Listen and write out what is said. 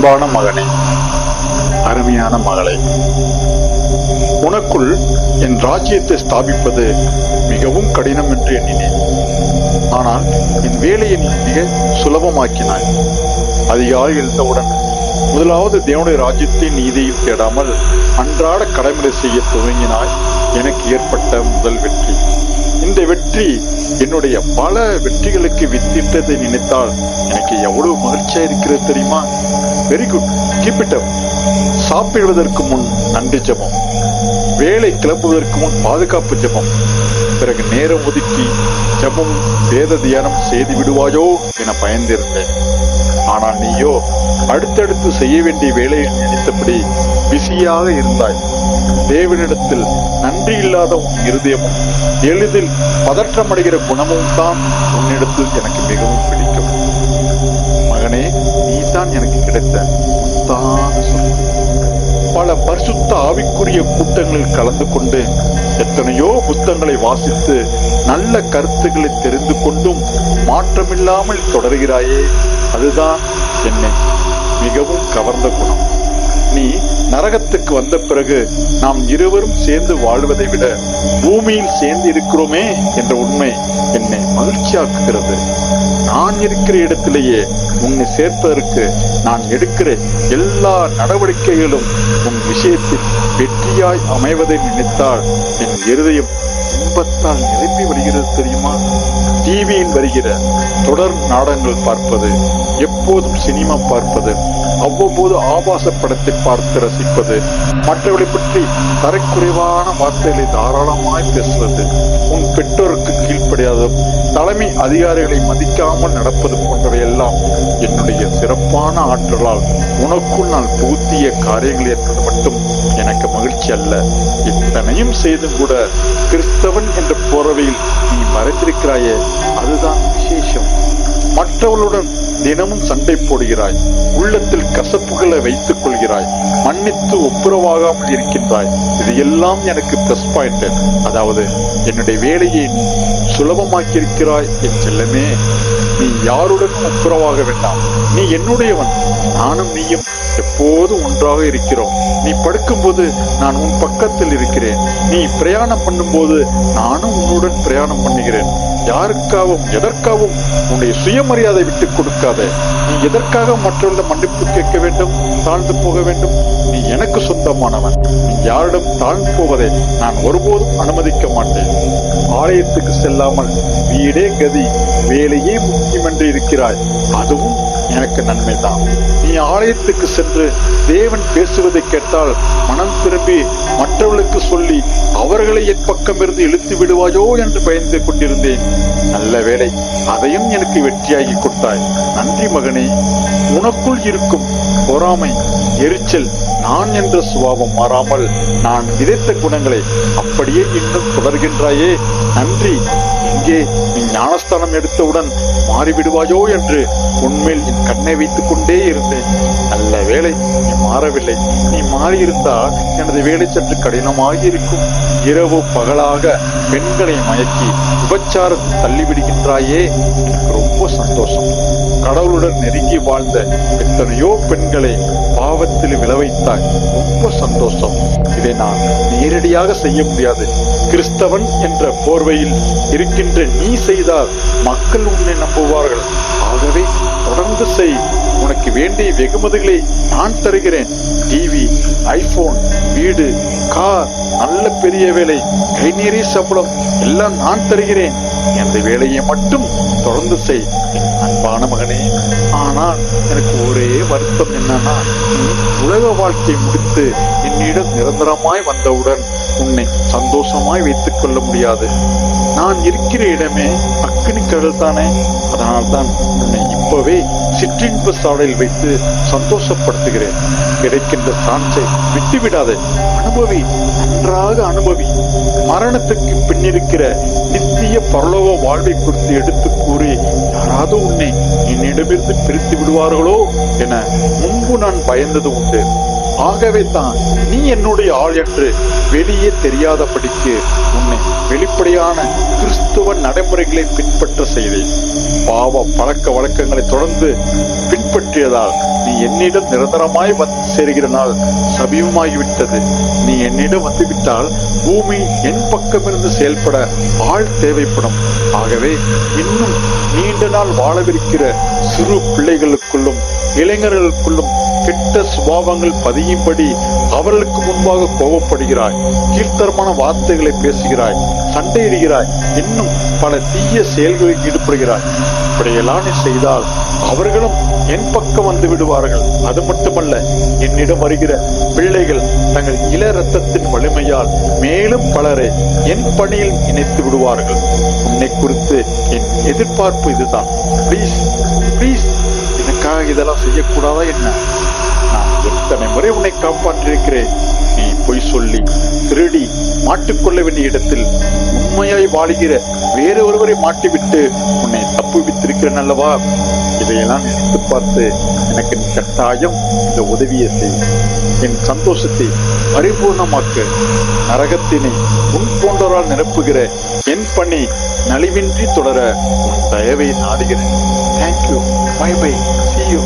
அன்பான மகனே, அருமையான மகளே, உனக்குள் என் ராஜ்யத்தை ஸ்தாபிப்பது மிகவும் கடினம் என்று எண்ணினேன். ஆனால் என் வேலையை நீ மிக சுலபமாக்கினாய். அதிகாலை எழுந்தவுடன் முதலாவது தேவனுடைய ராஜ்யத்தின் நீதியில் தேடாமல் அன்றாட கடமைகளை செய்ய துவங்கினாய். எனக்கு ஏற்பட்ட முதல் வெற்றி. இந்த வெற்றி என்னுடைய பல வெற்றிகளுக்கு வித்திட்டதை நினைத்தால் எனக்கு எவ்வளவு மகிழ்ச்சியா இருக்கிறது தெரியுமா? Very good, keep it up. சாப்பிடுவதற்கு முன் நன்றி ஜெபம், வேலை கிளம்புவதற்கு முன் பாதுகாப்பு ஜெபம், பிறகு நேரம் ஒதுக்கி ஜெபம் வேத தியானம் செய்து விடுவாயோ என பயந்திருந்தேன். ஆனால் நீயோ அடுத்தடுத்து செய்ய வேண்டிய வேலையை நினைத்தபடி பிஸியாக இருந்தாய். தேவனிடத்தில் நன்றி இல்லாத உன் இருதயமும் எளிதில் பதற்றமடைகிற குணமும் தான் உன்னிடத்தில் எனக்கு மிகவும் பிடிக்கும். மகனே, நீ தான் எனக்கு கிடைத்த முத்தான சொத்து. பல பரிசுத்த ஆவிக்குரிய கூட்டங்களில் கலந்து கொண்டு எத்தனையோ புத்தகங்களை வாசித்து நல்ல கருத்துக்களை தெரிந்து கொண்டும் மாற்றமில்லாமல் தொடர்கிறாயே, அதுதான் என்னை மிகவும் கவர்ந்த குணம். நீ நரகத்துக்கு வந்த பிறகு நாம் இருவரும் சேர்ந்து வாழ்வதை விட பூமியில் சேர்ந்து இருக்கிறோமே என்ற உண்மை என்னை மகிழ்ச்சியாக்குகிறது. நான் இருக்கிற இடத்திலேயே உன்னை சேர்ப்பதற்கு நான் எடுக்கிற எல்லா நடவடிக்கைகளும் உன் விஷயத்தில் வெற்றியாய் அமைவதை நினைத்தால் என் இருதயம் இன்பத்தால் நிரம்பி வருகிறது தெரியுமா? டிவியில் வருகிற தொடர் நாடகங்கள் பார்ப்பது, எப்போதும் சினிமா பார்ப்பது, அவ்வப்போது ஆபாச படத்தை பார்த்து ரசிப்பது, மற்றவர்களை பற்றி தரக்குறைவான வார்த்தைகளை தாராளமாய் பேசுவது, உன் பெற்றோருக்கு கீழ்ப்படியாததும் தலைமை அதிகாரிகளை மதிக்காமல் நடப்பது போன்றவை எல்லாம் என்னுடைய சிறப்பான ஆற்றலால் உனக்குள் நான் புகுத்திய காரியங்கள் என்பது மட்டும் எனக்கு மகிழ்ச்சி அல்ல. இத்தனையும் செய்தும் கூட கிறிஸ்தவன் என்ற போர்வையில் நீ மறைந்திருக்கிறாயே, அதுதான் விசேஷம். மற்றவர்களுடன் தினமும் சண்டை போடுகிறாய், உள்ளத்தில் கசப்புகளை வைத்துக் கொள்கிறாய், மன்னித்து ஒப்புரவாகாமல் இருக்கின்றாய். இது எல்லாம் எனக்கு பிளஸ் பாயிண்ட். அதாவது என்னுடைய வேலையை நீ சுலபமாக்கி இருக்கிறாய். என் செல்லமே, நீ யாருடனும் ஒப்புரவாக வேண்டாம். நீ என்னுடையவன், நானும் நீயும் எப்போதும் ஒன்றாக இருக்கிறோம். நீ படுக்கும்போது நான் உன் பக்கத்தில் இருக்கிறேன். நீ பிரயாணம் பண்ணும் போது நானும் உன்னுடன் பிரயாணம் பண்ணுகிறேன். யாருக்காகவும் எதற்காகவும் உன்னுடைய சுயமரியாதை விட்டுக் கொடுக்காத. நீ எதற்காக மற்றவர்களிடம் மன்னிப்பு கேட்க வேண்டும், தாழ்ந்து போக வேண்டும்? நீ எனக்கு சொந்தமானவன். நீ யாரிடம் தாழ்ந்து போவதை நான் ஒருபோதும் அனுமதிக்க மாட்டேன். ஆலயத்துக்கு செல்லாமல் வீடே கதி, வேலையே முக்கியம் என்று இருக்கிறாய். அதுவும் எனக்கு நன்மைதான். நீ ஆலயத்துக்கு சென்று தேவன் பேசுவதை கேட்டால் மனம் திரும்பி மற்றவர்களுக்கு சொல்லி அவர்களை என் பக்கம் இருந்து இழுத்து விடுவாயோ என்று பயந்து கொண்டிருந்தேன். நல்ல வேளை, அதையும் எனக்கு வெற்றியாகி கொடுத்தாய். நன்றி மகனே. உனக்குள் இருக்கும் பொறாமை, எரிச்சல், நான் என்ற சுபாவம் மாறாமல் நான் விதைத்த குணங்களை அப்படியே இன்னும் தொடர்கின்றாயே, நன்றி. இங்கே நீ ஞானஸ்தானம் எடுத்தவுடன் மாறிவிடுவாயோ என்று உன்மேல் என் கண்ணை வைத்துக் கொண்டே இருந்தேன். நல்ல வேளை, நீ மாறவில்லை. நீ மாறியிருந்தால் எனது வேலை சற்று கடினமாக இருக்கும். இரவு பகலாக பெண்களை மயக்கி விபச்சாரத்தில் தள்ளிவிடுகின்றாயே, எனக்கு ரொம்ப சந்தோஷம். கடவுளுடன் நெருங்கி வாழ்ந்த எத்தனையோ பெண்களை பாவத்தில் விளைவைத்தாய், ரொம்ப சந்தோஷம். இதை நான் நேரடியாக செய்ய முடியாது. கிறிஸ்தவன் என்ற போர்வையில் இருக்கின்ற நீ செய்தால் மக்கள் உன்னை நம்புவார்கள். ஆகவே தொடர்ந்து செய். உனக்கு வேண்டிய வெகுமதிகளை நான் தருகிறேன். டிவி, ஐபோன், வீடு, கார், நல்ல பெரிய வேலை, கை நிறைய சம்பளம் எல்லாம் நான் தருகிறேன். அந்த வேலையை மட்டும் தொடர்ந்து செய் என் அன்பான மகனே. ஆனால் எனக்கு ஒரே வருத்தம் என்னன்னா, நீ உலக வாழ்க்கை முடித்து என்னிடம் நிரந்தரமாய் வந்தவுடன் உன்னை சந்தோஷமாய் வைத்துக் கொள்ள முடியாது. நான் இருக்கிற இடமே அக்கினி கடல் தானே. அதனால்தான் உன்னை இப்பவே சிற்றின்ப சாலையில் வைத்து சந்தோஷப்படுத்துகிறேன். கிடைக்கின்ற சான்ஸை விட்டுவிடாதே. அனுபவி, நன்றாக அனுபவி. மரணத்துக்கு பின்னிருக்கிற நித்திய பரலோக வாழ்வை குறித்து எடுத்து கூறி யாராவது உன்னை என்னிடமிருந்து பிரித்து விடுவார்களோ என முன்பு நான் பயந்தது உண்டு. ஆகவே தான் நீ என்னுடைய ஆள் என்று வெளியே தெரியாதபடிக்கு உன்னை வெளிப்படையான கிறிஸ்துவ நடைமுறைகளை பின்பற்ற செய்தேன். பாவ பழக்க வழக்கங்களை தொடர்ந்து பின்பற்றியதால் நீ என்னிடம் நிரந்தரமாய் வந்து சேர்கிற நாள் சமீபமாகிவிட்டது. நீ என்னிடம் வந்துவிட்டால் பூமி என் பக்கமிருந்து செயல்பட ஆள் தேவைப்படும். ஆகவே இன்னும் நீண்ட நாள் வாழவிருக்கிற சிறு பிள்ளைகளுக்குள்ளும் இளைஞர்களுக்குள்ளும் கெட்ட சுபாவங்கள் பதியும்படி அவர்களுக்கு முன்பாக கோபப்படுகிறாய், கீழ்த்தரமான வார்த்தைகளை பேசுகிறாய், சண்டையிடுகிறாய், இன்னும் பல தீய செயல்களில் ஈடுபடுகிறாய். இப்படியெல்லாம் நீ செய்தால் அவர்களும் என் பக்கம் வந்து விடுவார்கள். அது மட்டுமல்ல, என்னிடம் வருகிற பிள்ளைகள் தங்கள் இள ரத்தத்தின் வலிமையால் மேலும் பலரை என் பணியில் இணைத்து விடுவார்கள். உன்னை குறித்து என் எதிர்பார்ப்பு இதுதான். ப்ளீஸ் ப்ளீஸ், எனக்காக இதெல்லாம் செய்யக்கூடாதா என்ன? நான் எத்தனை முறை உன்னை காப்பாற்றிருக்கிறேன். நீ பொய் சொல்லி திருடி மாட்டிக்கொள்ள வேண்டிய இடத்தில் உண்மையாய் வாழுகிற வேறு ஒருவரை மாட்டிவிட்டு உன்னை தப்புவித்திருக்கிறேன் அல்லவா? இதையெல்லாம் நினைத்து பார்த்து எனக்கு நீ கட்டாயம் இந்த உதவியை செய். என் சந்தோஷத்தை பரிபூர்ணமாக்க நரகத்தினை உன் போன்றவரால் நிரப்புகிற என் பணி நலிவின்றி தொடர உன் தயவை நாடுகிறேன். Thank you. Bye bye. See you.